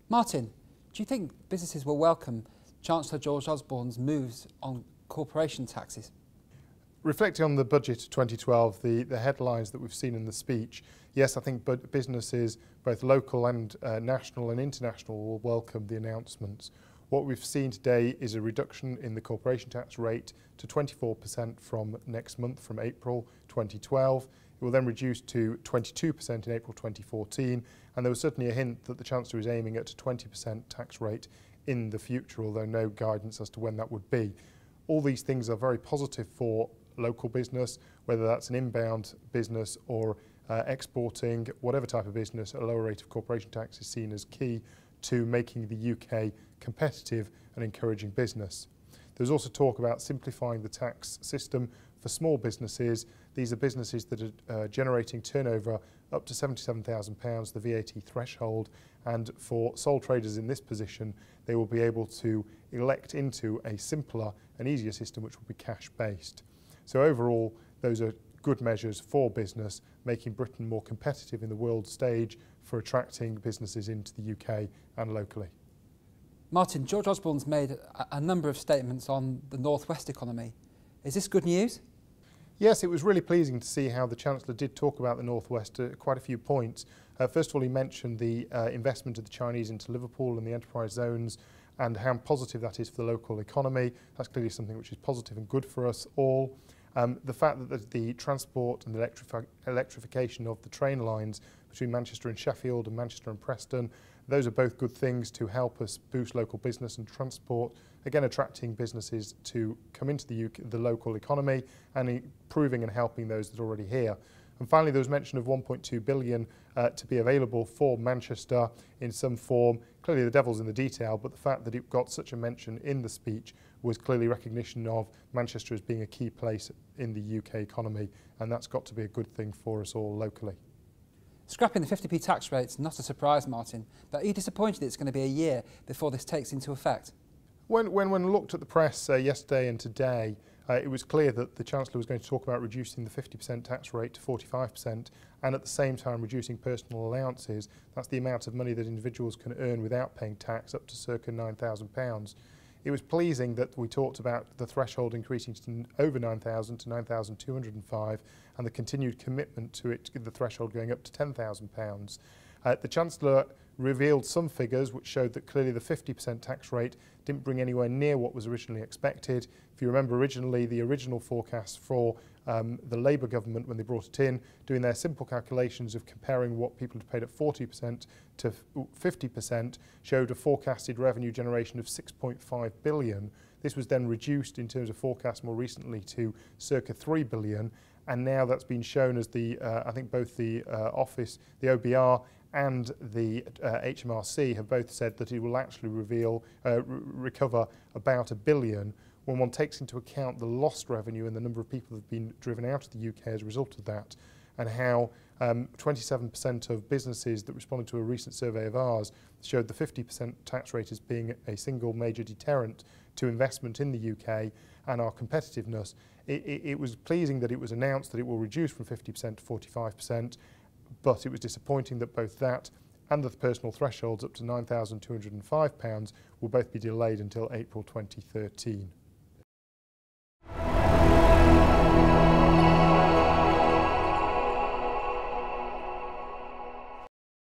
Martin, do you think businesses will welcome Chancellor George Osborne's moves on corporation taxes? Reflecting on the budget of 2012, the headlines that we've seen in the speech, yes, I think businesses, both local and national and international, will welcome the announcements. What we've seen today is a reduction in the corporation tax rate to 24% from next month, from April 2012. It will then reduce to 22% in April 2014, and there was certainly a hint that the Chancellor is aiming at a 20% tax rate in the future, although no guidance as to when that would be. All these things are very positive for local business, whether that's an inbound business or exporting, whatever type of business. A lower rate of corporation tax is seen as key to making the UK competitive and encouraging business. There's also talk about simplifying the tax system for small businesses. These are businesses that are generating turnover up to £77,000, the VAT threshold, and for sole traders in this position, they will be able to elect into a simpler and easier system which will be cash-based. So overall, those are good measures for business, making Britain more competitive in the world stage for attracting businesses into the UK and locally. Martin, George Osborne's made a number of statements on the North West economy. Is this good news? Yes, it was really pleasing to see how the Chancellor did talk about the North West at quite a few points. First of all, he mentioned the investment of the Chinese into Liverpool and the enterprise zones, and how positive that is for the local economy. That's clearly something which is positive and good for us all. The fact that the transport and the electrification of the train lines between Manchester and Sheffield and Manchester and Preston, those are both good things to help us boost local business and transport, again attracting businesses to come into the local economy and improving and helping those that are already here. And finally, there was mention of 1.2 billion to be available for Manchester in some form. Clearly the devil's in the detail, but the fact that it got such a mention in the speech was clearly recognition of Manchester as being a key place in the UK economy, and that's got to be a good thing for us all locally. Scrapping the 50p tax rate's not a surprise, Martin, but are you disappointed it's going to be a year before this takes into effect? When looked at the press yesterday and today, it was clear that the Chancellor was going to talk about reducing the 50% tax rate to 45% and at the same time reducing personal allowances. That's the amount of money that individuals can earn without paying tax, up to circa £9,000. It was pleasing that we talked about the threshold increasing to over 9,000 to 9,205 and the continued commitment to it, the threshold going up to £10,000. The Chancellor revealed some figures which showed that clearly the 50% tax rate didn't bring anywhere near what was originally expected. If you remember originally, the original forecast for the Labour government when they brought it in, doing their simple calculations of comparing what people had paid at 40% to 50%, showed a forecasted revenue generation of 6.5 billion. This was then reduced in terms of forecast more recently to circa 3 billion. And now that's been shown as I think both the office, the OBR and the HMRC have both said that it will actually recover about £1 billion when one takes into account the lost revenue and the number of people that have been driven out of the UK as a result of that, and how 27% of businesses that responded to a recent survey of ours showed the 50% tax rate as being a single major deterrent to investment in the UK and our competitiveness. It was pleasing that it was announced that it will reduce from 50% to 45%, but it was disappointing that both that and the personal thresholds up to £9,205 will both be delayed until April 2013.